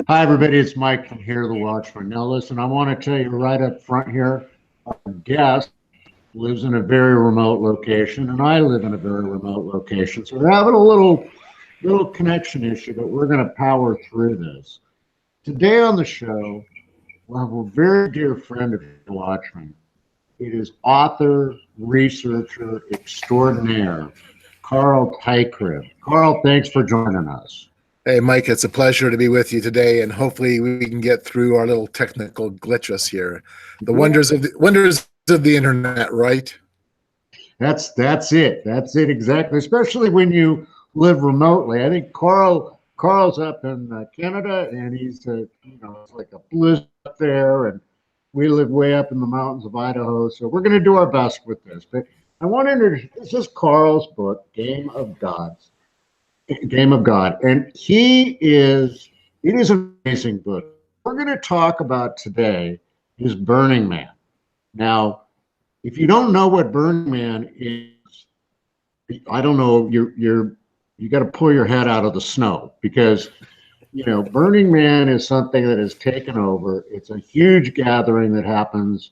Hi, everybody. It's Mike from here, the Watchman. Now, listen, I want to tell you right up front here, our guest lives in a very remote location, and I live in a very remote location. So we're having a little connection issue, but we're going to power through this. Today on the show, we'll have a very dear friend of the Watchman. It is author, researcher extraordinaire, Carl Teichrib. Carl, thanks for joining us. Hey, Mike, it's a pleasure to be with you today, and hopefully we can get through our little technical glitches here. The wonders of the internet, right? That's it. That's it exactly. Especially when you live remotely. I think Carl's up in Canada, and he's it's like a blizzard up there, and we live way up in the mountains of Idaho. So we're going to do our best with this. But I want to introduce. This is Carl's book, Game of God, and it is an amazing book. We're going to talk about today is Burning Man. Now, if you don't know what Burning Man is, I don't know, you got to pull your head out of the snow, because Burning Man is something that has taken over. It's a huge gathering that happens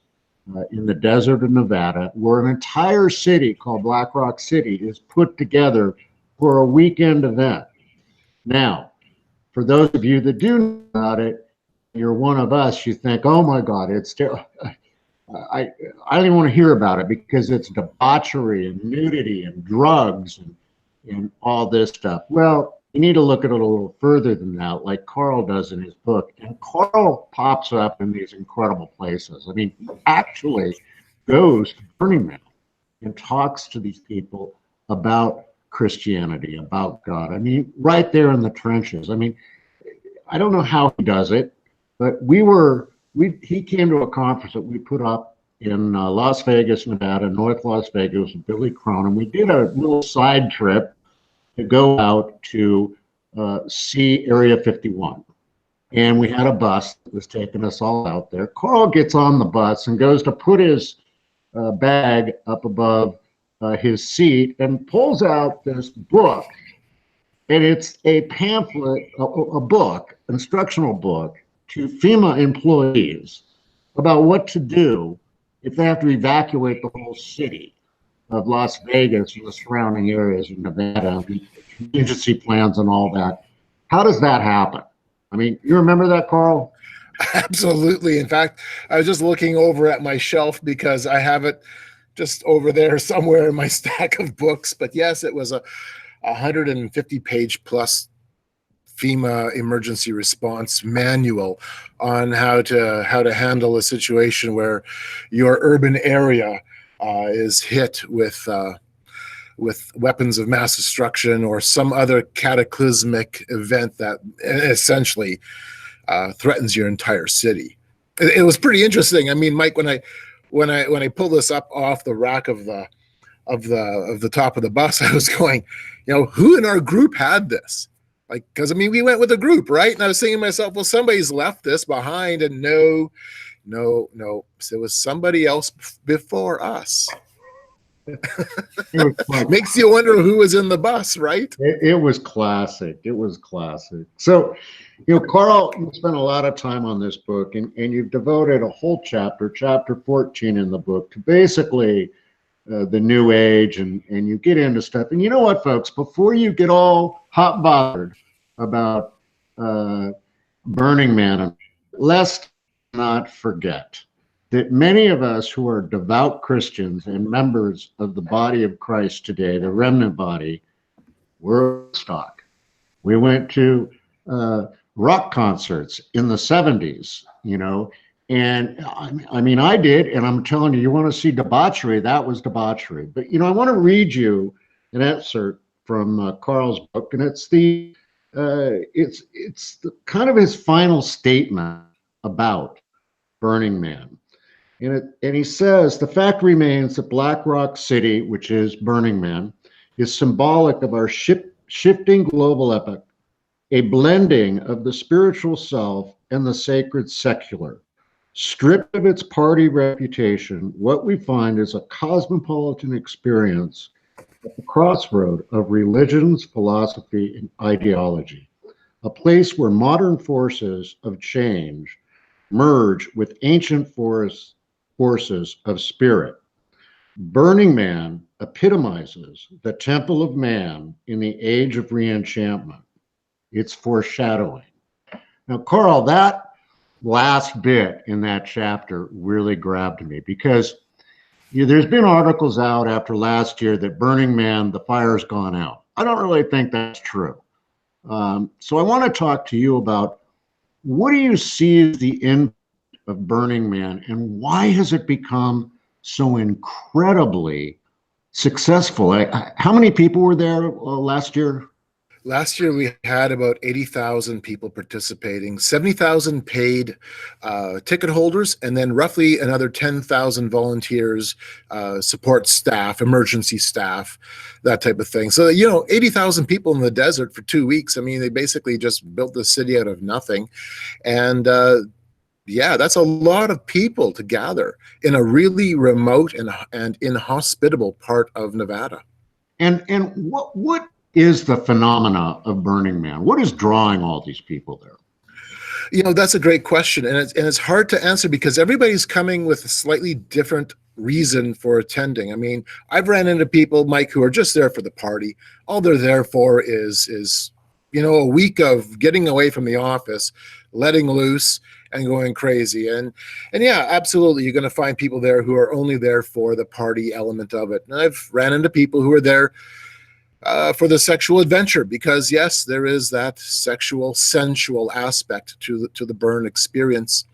in the desert of Nevada, where an entire city called Black Rock City is put together for a weekend event. Now, for those of you that do know about it, you're one of us, you think, oh my God, I don't even want to hear about it, because it's debauchery and nudity and drugs and all this stuff. Well, you need to look at it a little further than that, like Carl does in his book. And Carl pops up in these incredible places. I mean, he actually goes to Burning Man and talks to these people about Christianity, about God. I mean, right there in the trenches. I mean, I don't know how he does it, but he came to a conference that we put up in Las Vegas, Nevada, North Las Vegas, with Billy Crone, and we did a little side trip to go out to see Area 51. And we had a bus that was taking us all out there. Carl gets on the bus and goes to put his bag up above his seat and pulls out this book. And it's a pamphlet, a book, instructional book to FEMA employees about what to do if they have to evacuate the whole city of Las Vegas and the surrounding areas of Nevada, contingency plans and all that. How does that happen? I mean, you remember that, Carl? Absolutely. In fact, I was just looking over at my shelf because I have it just over there somewhere in my stack of books. But yes, it was a 150-page plus FEMA emergency response manual on how to handle a situation where your urban area is hit with weapons of mass destruction or some other cataclysmic event that essentially threatens your entire city. It was pretty interesting. I mean, Mike, when I pulled this up off the rack of the top of the bus, I was going, who in our group had this? Like, because I mean, we went with a group, right? And I was thinking to myself, well, somebody's left this behind, and no, so it was somebody else before us. Makes you wonder who was in the bus, right? It was classic. It was classic. So, Carl, you spent a lot of time on this book, and you've devoted a whole chapter 14 in the book, to basically the New Age, and you get into stuff. And you know what, folks, before you get all hot bothered about Burning Man, let's not forget that many of us who are devout Christians and members of the body of Christ today, the remnant body, we're stock. We went to rock concerts in the 70s, and I mean, I did, and I'm telling you, you want to see debauchery, that was debauchery. But, I want to read you an excerpt from Carl's book, and it's the kind of his final statement about Burning Man. And he says, the fact remains that Black Rock City, which is Burning Man, is symbolic of our shifting global epoch, a blending of the spiritual self and the sacred secular. Stripped of its party reputation, what we find is a cosmopolitan experience at the crossroad of religions, philosophy, and ideology. a place where modern forces of change merge with ancient forces of spirit. Burning Man epitomizes the temple of man in the age of re-enchantment. It's foreshadowing. Now, Carl, that last bit in that chapter really grabbed me because there's been articles out after last year that Burning Man, the fire's gone out. I don't really think that's true. So I want to talk to you about what do you see as the impact of Burning Man and why has it become so incredibly successful? How many people were there last year? Last year, we had about 80,000 people participating, 70,000 paid ticket holders, and then roughly another 10,000 volunteers, support staff, emergency staff, that type of thing. So, 80,000 people in the desert for 2 weeks. I mean, they basically just built the city out of nothing. And yeah, that's a lot of people to gather in a really remote and inhospitable part of Nevada. And what is the phenomena of Burning Man? What is drawing all these people there? That's a great question, and it's hard to answer because everybody's coming with a slightly different reason for attending. I mean, I've ran into people, Mike, who are just there for the party. All they're there for is a week of getting away from the office, letting loose, and going crazy. And yeah, absolutely, you're going to find people there who are only there for the party element of it. And I've ran into people who are there for the sexual adventure, because yes, there is that sexual, sensual aspect to the burn experience.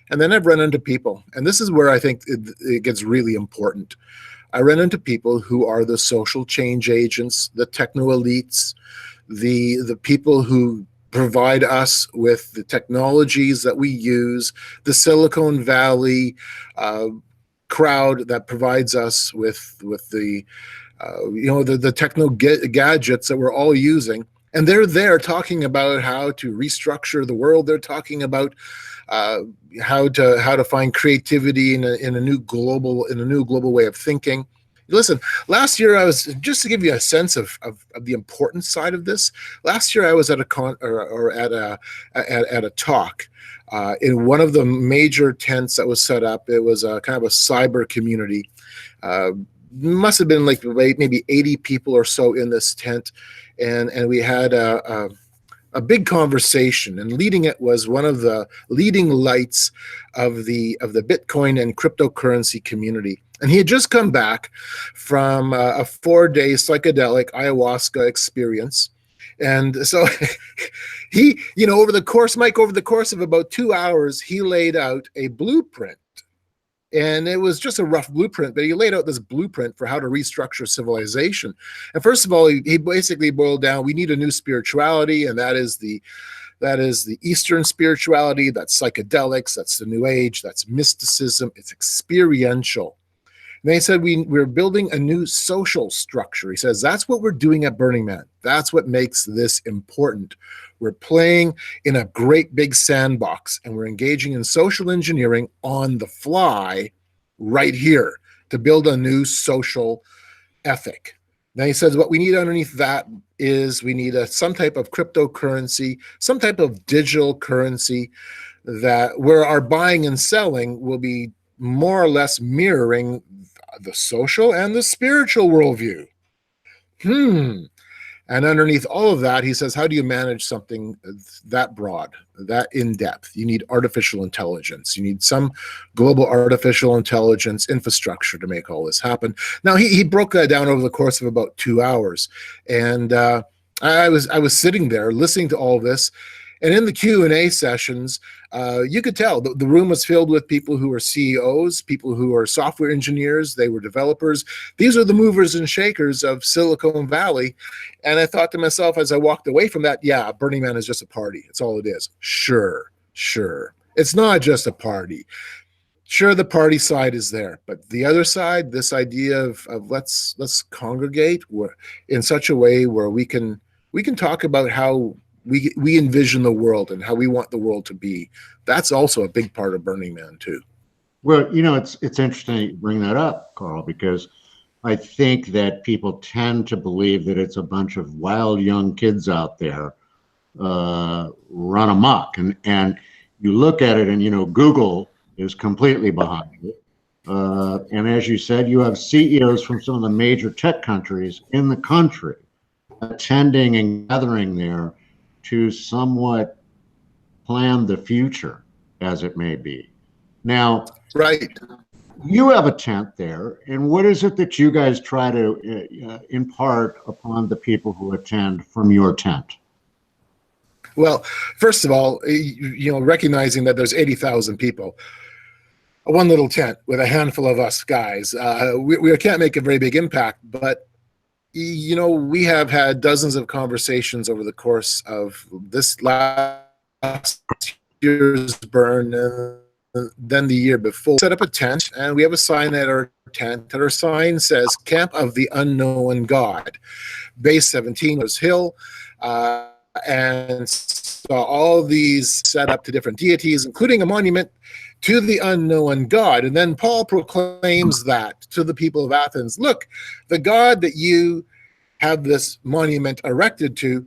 And then I've run into people, and this is where I think it gets really important. I run into people who are the social change agents, the techno elites, the people who provide us with the technologies that we use, the Silicon Valley crowd that provides us with the the techno gadgets that we're all using. And they're there talking about how to restructure the world. They're talking about how to find creativity in a new global way of thinking. Listen, last year I was, just to give you a sense of the important side of this. Last year I was at a talk in one of the major tents that was set up. It was a kind of a cyber community. Must have been like maybe 80 people or so in this tent, and we had a big conversation, and leading it was one of the leading lights of the Bitcoin and cryptocurrency community. And he had just come back from a 4-day psychedelic ayahuasca experience. And so he, over the course of about 2 hours, he laid out a blueprint. And it was just a rough blueprint, but he laid out this blueprint for how to restructure civilization. And first of all, he basically boiled down, we need a new spirituality, and that is the Eastern spirituality, that's psychedelics, that's the New Age, that's mysticism, it's experiential. And they said we're building a new social structure. He says that's what we're doing at Burning Man. That's what makes this important. We're playing in a great big sandbox, and we're engaging in social engineering on the fly right here to build a new social ethic. Now he says what we need underneath that is we need some type of cryptocurrency, some type of digital currency that where our buying and selling will be more or less mirroring the social and the spiritual worldview. And underneath all of that, he says, how do you manage something that broad, that in-depth? You need artificial intelligence. You need some global artificial intelligence infrastructure to make all this happen. Now, he broke that down over the course of about 2 hours. And I was sitting there listening to all this. And in the Q&A sessions, you could tell the room was filled with people who are CEOs, people who are software engineers, they were developers. These are the movers and shakers of Silicon Valley. And I thought to myself as I walked away from that, yeah, Burning Man is just a party. It's all it is. Sure. It's not just a party. Sure, the party side is there, but the other side, this idea of let's congregate in such a way where we can talk about how we envision the world and how we want the world to be. That's also a big part of Burning Man too. Well, it's interesting you bring that up, Carl, because I think that people tend to believe that it's a bunch of wild young kids out there run amok. And you look at it, and Google is completely behind it. And as you said, you have CEOs from some of the major tech countries in the country attending and gathering there to somewhat plan the future, as it may be. Now, right. You have a tent there, and what is it that you guys try to impart upon the people who attend from your tent? Well, first of all, recognizing that there's 80,000 people, one little tent with a handful of us guys, we can't make a very big impact, but we have had dozens of conversations over the course of this last year's burn, then the year before. Set up a tent, and we have a sign at our tent, and our sign says Camp of the Unknown God, Base 17 was Hill, and so all these set up to different deities, including a monument to the unknown God. And then Paul proclaims that to the people of Athens. Look, the God that you have this monument erected to,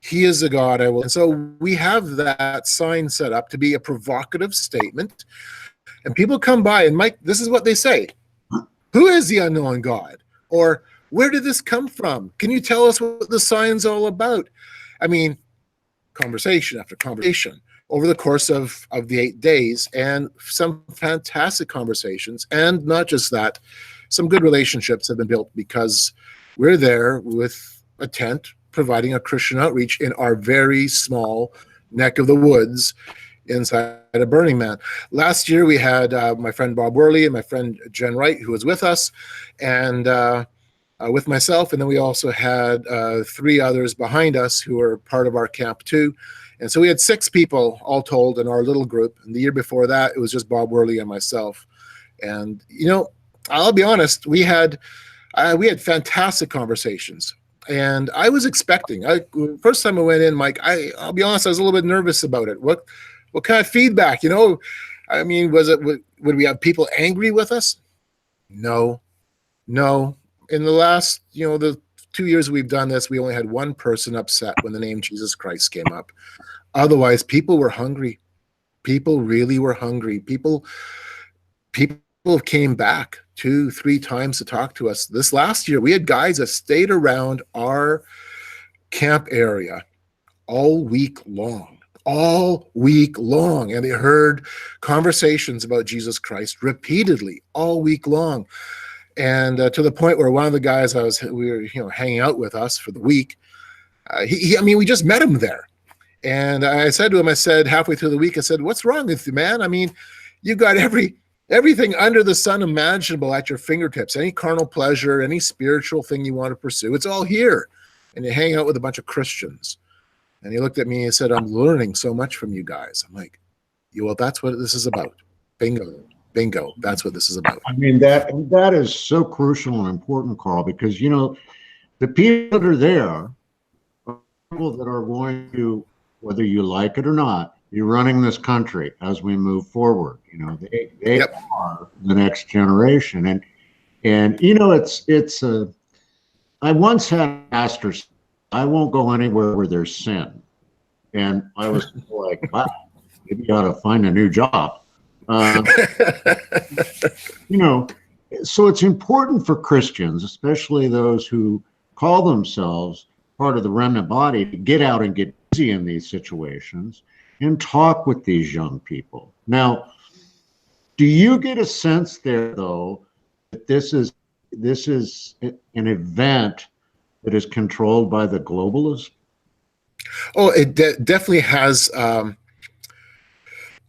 he is a God I will. And so we have that sign set up to be a provocative statement. And people come by, and Mike, this is what they say. Who is the unknown God? Or where did this come from? Can you tell us what the sign's all about? I mean, conversation after conversation over the course of the 8 days, and some fantastic conversations. And not just that, some good relationships have been built because we're there with a tent providing a Christian outreach in our very small neck of the woods inside of Burning Man. Last year we had my friend Bob Worley and my friend Jen Wright, who was with us, and with myself, and then we also had 3 others behind us who were part of our camp too. And so we had 6 people all told in our little group. And the year before that, it was just Bob Worley and myself. And I'll be honest, we had fantastic conversations. And I was expecting. First time I went in, Mike, I'll be honest, I was a little bit nervous about it. What kind of feedback? I mean, would we have people angry with us? No. In the last, the 2 years we've done this, we only had one person upset when the name Jesus Christ came up. Otherwise, people were hungry. People really were hungry. People came back 2-3 times to talk to us. This last year, we had guys that stayed around our camp area all week long. And they heard conversations about Jesus Christ repeatedly all week long. And to the point where one of the guys we were hanging out with us for the week, we just met him there. And I said to him, halfway through the week, I said, what's wrong with you, man? I mean, you got everything under the sun imaginable at your fingertips. Any carnal pleasure, any spiritual thing you want to pursue, it's all here. And you hang out with a bunch of Christians. And he looked at me and said, I'm learning so much from you guys. I'm like, well, that's what this is about. Bingo. That's what this is about. I mean, that is so crucial and important, Carl, because, the people that are there are people that are going to, whether you like it or not, be running this country as we move forward. They Yep. are the next generation. And it's I once had a pastor say, I won't go anywhere where there's sin. And I was like, wow, maybe you ought to find a new job. So it's important for Christians, especially those who call themselves part of the remnant body, to get out and get busy in these situations and talk with these young people. Now, do you get a sense there, though, that this is an event that is controlled by the globalists? Oh, it definitely has.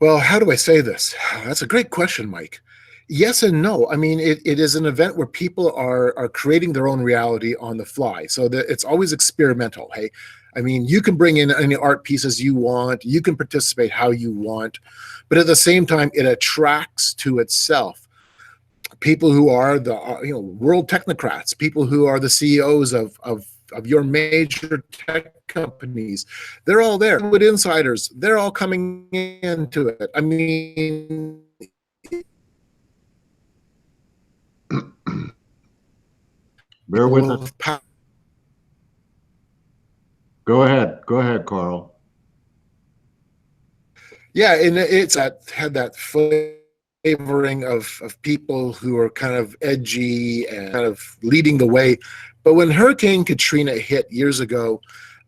Well, how do I say this? That's a great question, Mike. Yes and no. I mean, it is an event where people are creating their own reality on the fly. So it's always experimental. Hey, I mean, you can bring in any art pieces you want. You can participate how you want. But at the same time, it attracts to itself people who are the world technocrats, people who are the CEOs of your major tech companies. They're all there. With insiders, they're all coming into it. I mean, bear with us. Go ahead, Carl. Yeah, and it's had that flavoring of people who are kind of edgy and kind of leading the way. But when Hurricane Katrina hit years ago,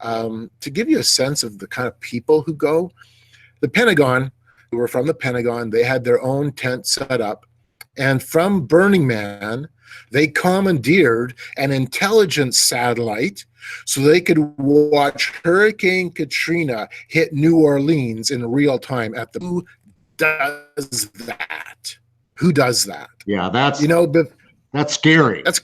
to give you a sense of the kind of people who go, the Pentagon, who were from the Pentagon, they had their own tent set up. And from Burning Man, they commandeered an intelligence satellite so they could watch Hurricane Katrina hit New Orleans in real time at the. Who does that? Who does that? Yeah, that's You know, that's scary. that's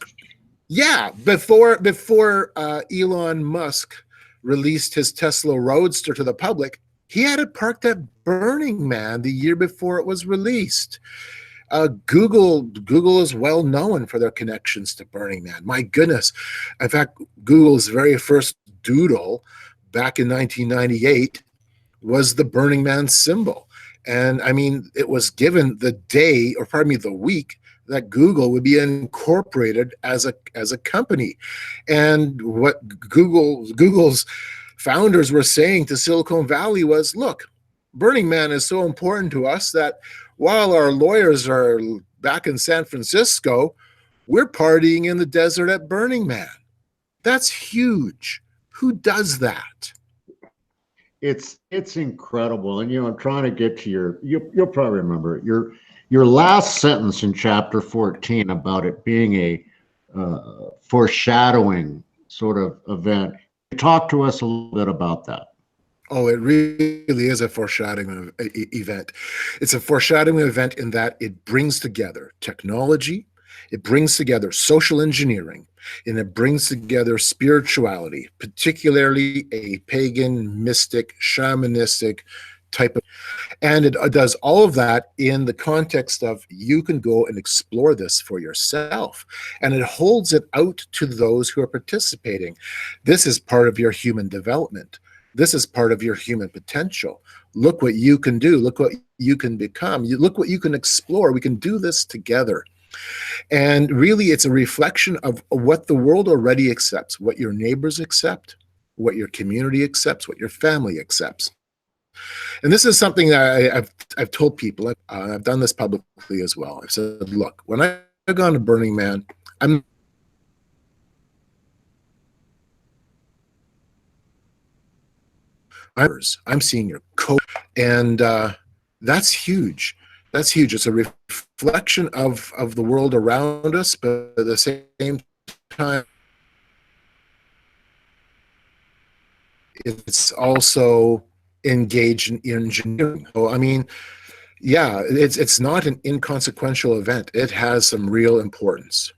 yeah. Before Elon Musk released his Tesla Roadster to the public, he had it parked at Burning Man the year before it was released. Google is well known for their connections to Burning Man. My goodness. In fact, Google's very first doodle back in 1998 was the Burning Man symbol. And I mean, it was given the day, or pardon me, the week that Google would be incorporated as a company. And what Google's founders were saying to Silicon Valley was, look, Burning Man is so important to us that while our lawyers are back in San Francisco, we're partying in the desert at Burning Man. That's huge. Who does that? It's incredible. And I'm trying to get to you'll probably remember it. Your last sentence in chapter 14 about it being a foreshadowing sort of event. Talk to us a little bit about that. Oh, it really is a foreshadowing event. It's a foreshadowing event in that it brings together technology, it brings together social engineering, and it brings together spirituality, particularly a pagan, mystic, shamanistic type of, and it does all of that in the context of you can go and explore this for yourself, and it holds it out to those who are participating. This is part of your human development. This is part of your human potential. Look what you can do. Look what you can become. Look what you can explore. We can do this together. And really, it's a reflection of what the world already accepts, what your neighbors accept, what your community accepts, what your family accepts. And this is something that I've told people. I've done this publicly as well. I've said, look, when I've gone to Burning Man, I'm seeing your code, and that's huge. That's huge. It's a reflection of the world around us, but at the same time, it's also engaged in engineering. So, I mean, yeah, it's not an inconsequential event. It has some real importance.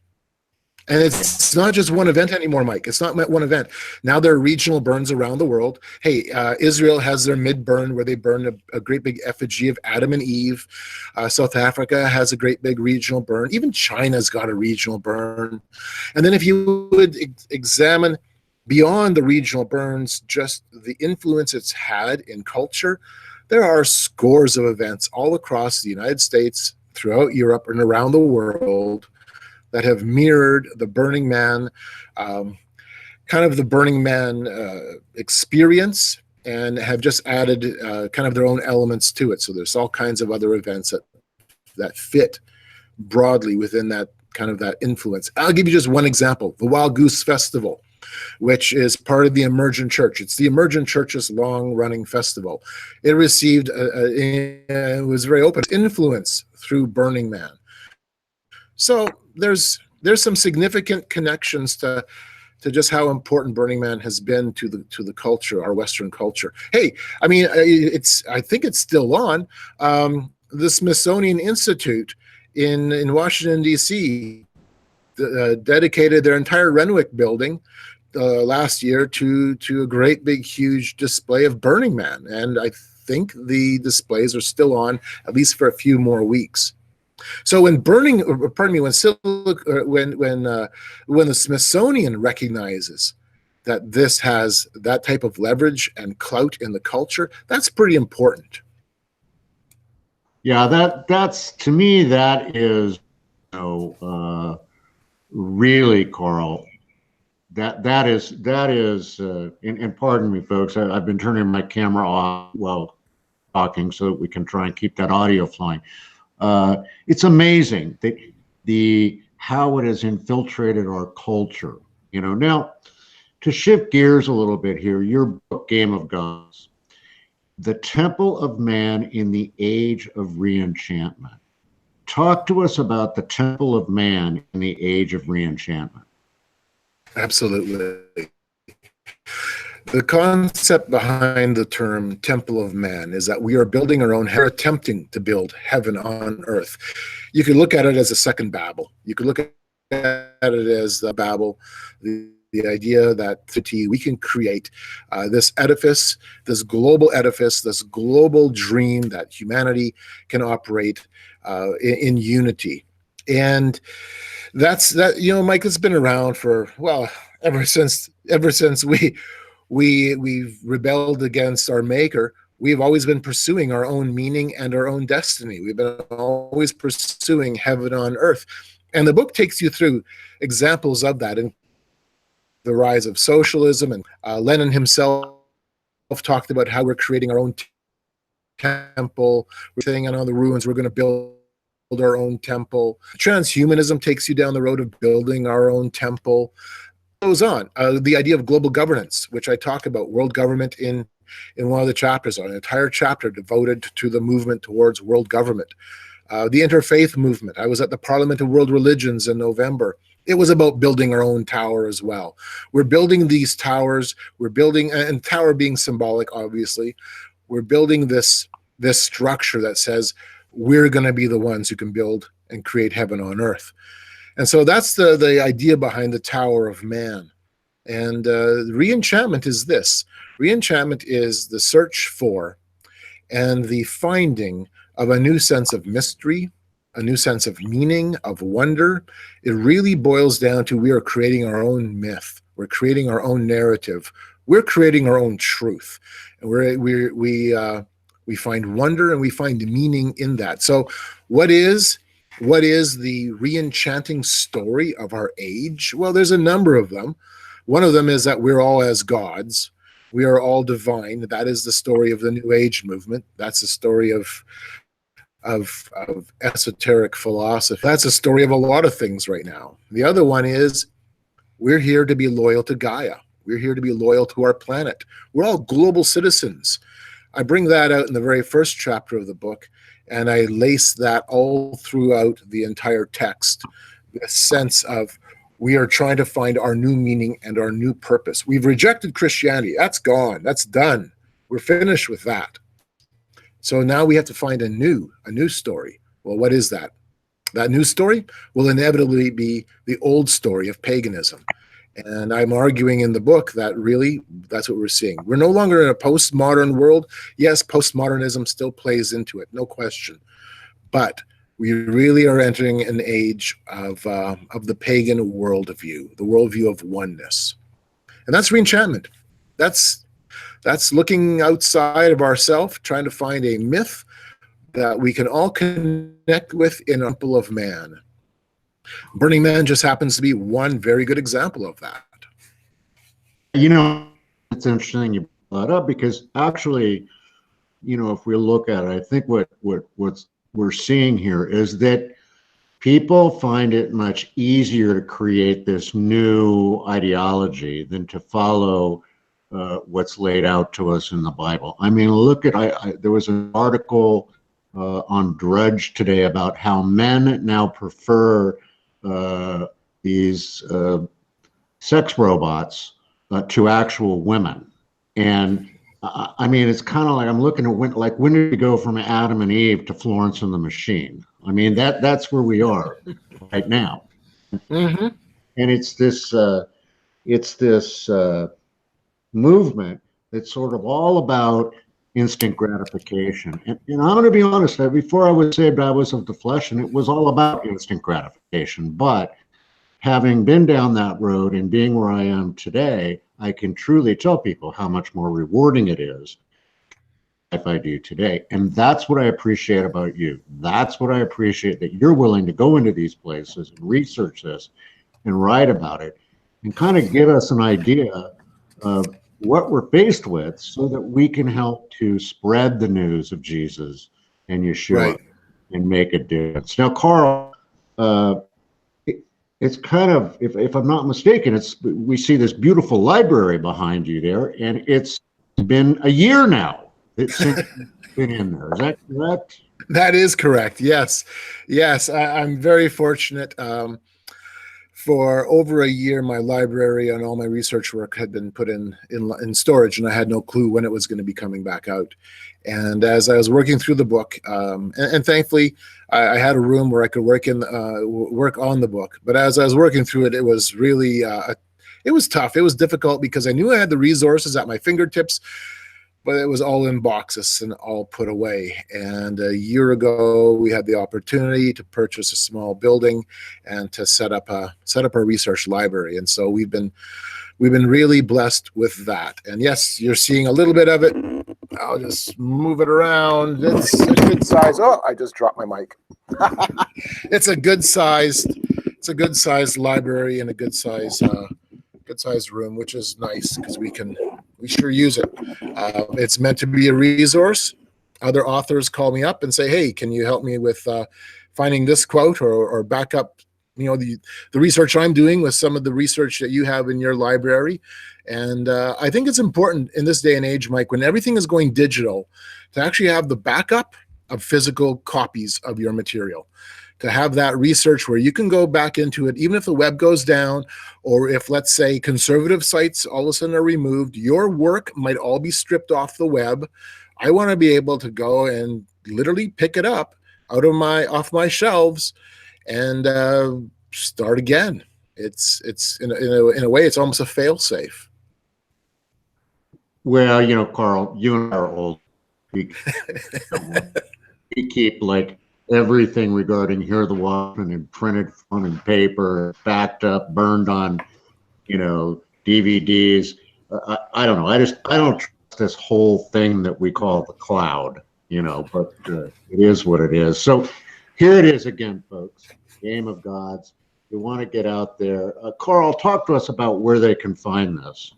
And it's not just one event anymore, Mike. It's not one event. Now there are regional burns around the world. Hey, Israel has their mid-burn where they burn a great big effigy of Adam and Eve. South Africa has a great big regional burn. Even China's got a regional burn. And then if you would examine beyond the regional burns, just the influence it's had in culture, there are scores of events all across the United States, throughout Europe, and around the world that have mirrored the Burning Man, kind of the Burning Man experience, and have just added kind of their own elements to it. So there's all kinds of other events that fit broadly within that kind of that influence. I'll give you just one example, the Wild Goose Festival, which is part of the Emergent Church. It's the Emergent Church's long-running festival. It received, it was very open influence through Burning Man. So there's some significant connections to just how important Burning Man has been to the culture, our Western culture. Hey, I mean, I think it's still on. The Smithsonian Institute in Washington, D.C. Dedicated their entire Renwick building last year to a great big huge display of Burning Man, and I think the displays are still on at least for a few more weeks. So when the Smithsonian recognizes that this has that type of leverage and clout in the culture, that's pretty important. Yeah, that's to me that is, really, Carl. That is, and pardon me, folks. I've been turning my camera off. Well, talking so that we can try and keep that audio flowing. It's amazing how it has infiltrated our culture. Now, to shift gears a little bit here, your book, Game of Gods, The Temple of Man in the Age of Re-Enchantment. Talk to us about the Temple of Man in the Age of Re-Enchantment. Absolutely. The concept behind the term Temple of Man is that we are building our own, attempting to build heaven on earth. You could look at it as a second Babel. You could look at it as the Babel, the idea that we can create this edifice, this global edifice, this global dream that humanity can operate in unity. And that's Mike, it's been around for, well, ever since we've rebelled against our maker. We've always been pursuing our own meaning and our own destiny. We've been always pursuing heaven on earth. And the book takes you through examples of that, and the rise of socialism. And Lenin himself talked about how we're creating our own temple. We're sitting on all the ruins. We're going to build our own temple. Transhumanism takes you down the road of building our own temple. Goes on. The idea of global governance, which I talk about, world government in one of the chapters, an entire chapter devoted to the movement towards world government. The interfaith movement. I was at the Parliament of World Religions in November. It was about building our own tower as well. We're building these towers. We're building, and tower being symbolic, obviously. We're building this structure that says we're going to be the ones who can build and create heaven on earth. And so that's the idea behind the Tower of Man. And re-enchantment is this. Re-enchantment is the search for and the finding of a new sense of mystery, a new sense of meaning, of wonder. It really boils down to we are creating our own myth. We're creating our own narrative. We're creating our own truth. And we find wonder and we find meaning in that. So what is the re-enchanting story of our age? Well, there's a number of them. One of them is that we're all as gods. We are all divine. That is the story of the New Age movement. That's the story of esoteric philosophy. That's a story of a lot of things right now. The other one is we're here to be loyal to Gaia. We're here to be loyal to our planet. We're all global citizens. I bring that out in the very first chapter of the book, and I lace that all throughout the entire text. The sense of we are trying to find our new meaning and our new purpose. We've rejected Christianity. That's gone. That's done. We're finished with that. So now we have to find a new story. Well, what is that? That new story will inevitably be the old story of paganism. And I'm arguing in the book that really that's what we're seeing. We're no longer in a postmodern world. Yes, postmodernism still plays into it, no question. But we really are entering an age of the pagan worldview, the worldview of oneness. And that's re-enchantment. That's looking outside of ourselves, trying to find a myth that we can all connect with in a temple of man. Burning Man just happens to be one very good example of that. It's interesting you brought that up because actually, if we look at it, I think what we're seeing here is that people find it much easier to create this new ideology than to follow what's laid out to us in the Bible. I mean, look at, there was an article on Drudge today about how men now prefer these sex robots to actual women. And I mean, it's kind of like I'm looking at when did we go from Adam and Eve to Florence and the Machine? I mean, that's where we are right now. Mm-hmm. And it's this movement that's sort of all about instant gratification. And I'm going to be honest, before I was saved, I was of the flesh, and it was all about instant gratification. But having been down that road and being where I am today, I can truly tell people how much more rewarding it is if I do today. And that's what I appreciate about you. That's what I appreciate, that you're willing to go into these places and research this and write about it and kind of give us an idea of what we're faced with so that we can help to spread the news of Jesus and Yeshua and make a difference. Now, Carl, it's kind of, if I'm not mistaken, we see this beautiful library behind you there, and it's been a year now since it's been in there. Is that correct? That is correct. Yes. I'm very fortunate. For over a year, my library and all my research work had been put in storage, and I had no clue when it was going to be coming back out. And as I was working through the book, and thankfully, I had a room where I could work on the book. But as I was working through it, it was really it was tough. It was difficult because I knew I had the resources at my fingertips, but it was all in boxes and all put away. And a year ago, we had the opportunity to purchase a small building and to set up a research library. And so we've been really blessed with that. And yes, you're seeing a little bit of it. I'll just move it around. It's a good size. Oh, I just dropped my mic. It's a good sized library and a good sized room, which is nice because we sure use it. It's meant to be a resource. Other authors call me up and say, hey, can you help me with finding this quote or back up, the research I'm doing with some of the research that you have in your library. And I think it's important in this day and age, Mike, when everything is going digital, to actually have the backup of physical copies of your material, to have that research where you can go back into it, even if the web goes down, or if, let's say, conservative sites all of a sudden are removed, your work might all be stripped off the web. I want to be able to go and literally pick it up off my shelves and start again. It's in a way, it's almost a fail-safe. Well, Carl, you and I are old. We keep like everything regarding Hear the Watchman in printed form and paper, backed up, burned on, DVDs. I don't know. I don't trust this whole thing that we call the cloud, but it is what it is. So here it is again, folks. Game of Gods. You want to get out there. Carl, talk to us about where they can find this.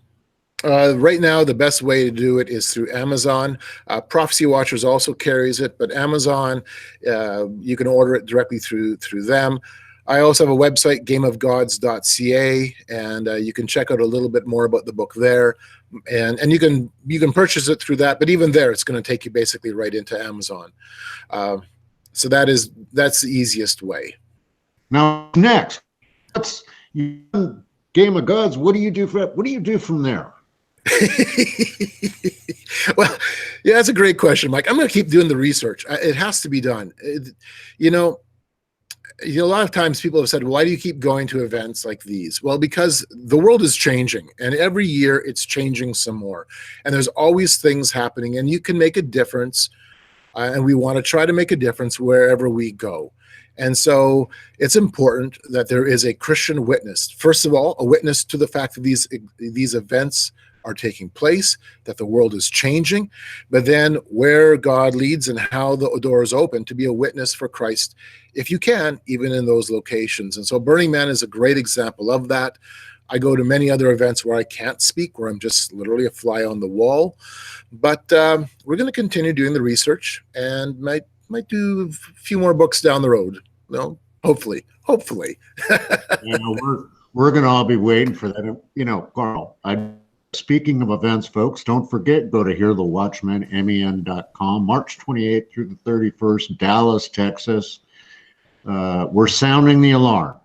Right now, the best way to do it is through Amazon. Prophecy Watchers also carries it, but Amazon, you can order it directly through them. I also have a website, gameofgods.ca, and you can check out a little bit more about the book there. And you can purchase it through that, but even there, it's going to take you basically right into Amazon. So that's the easiest way. Now, next, Game of Gods. What do you do from there? Well, yeah, that's a great question, Mike. I'm going to keep doing the research. It has to be done. A lot of times people have said, why do you keep going to events like these? Well, because the world is changing, and every year it's changing some more. And there's always things happening, and you can make a difference. And we want to try to make a difference wherever we go. And so it's important that there is a Christian witness. First of all, a witness to the fact that these events are taking place, that the world is changing, but then where God leads and how the door is open to be a witness for Christ, if you can, even in those locations. And so Burning Man is a great example of that. I go to many other events where I can't speak, where I'm just literally a fly on the wall. But we're going to continue doing the research and might do a few more books down the road. Hopefully. We're going to all be waiting for that. Carl, speaking of events, folks, don't forget, go to hearthewatchmen.com, March 28th through the 31st, Dallas, Texas. We're sounding the alarm.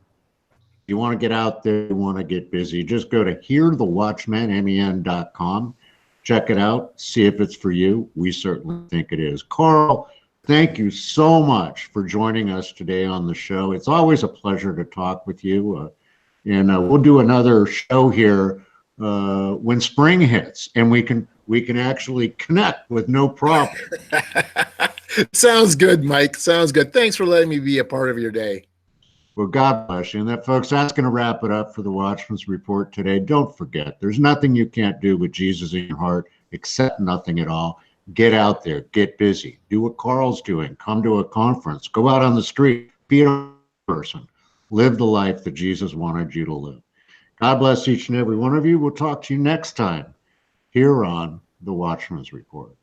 If you want to get out there, you want to get busy, just go to hearthewatchmen.com. Check it out, see if it's for you. We certainly think it is. Carl, thank you so much for joining us today on the show. It's always a pleasure to talk with you. And we'll do another show here when spring hits, and we can actually connect with no problem. Sounds good, Mike. Sounds good. Thanks for letting me be a part of your day. Well, God bless you. And that, folks, that's going to wrap it up for the Watchman's Report today. Don't forget, there's nothing you can't do with Jesus in your heart, except nothing at all. Get out there, get busy, do what Carl's doing, come to a conference, go out on the street, be a person, live the life that Jesus wanted you to live. God bless each and every one of you. We'll talk to you next time here on the Watchman's Report.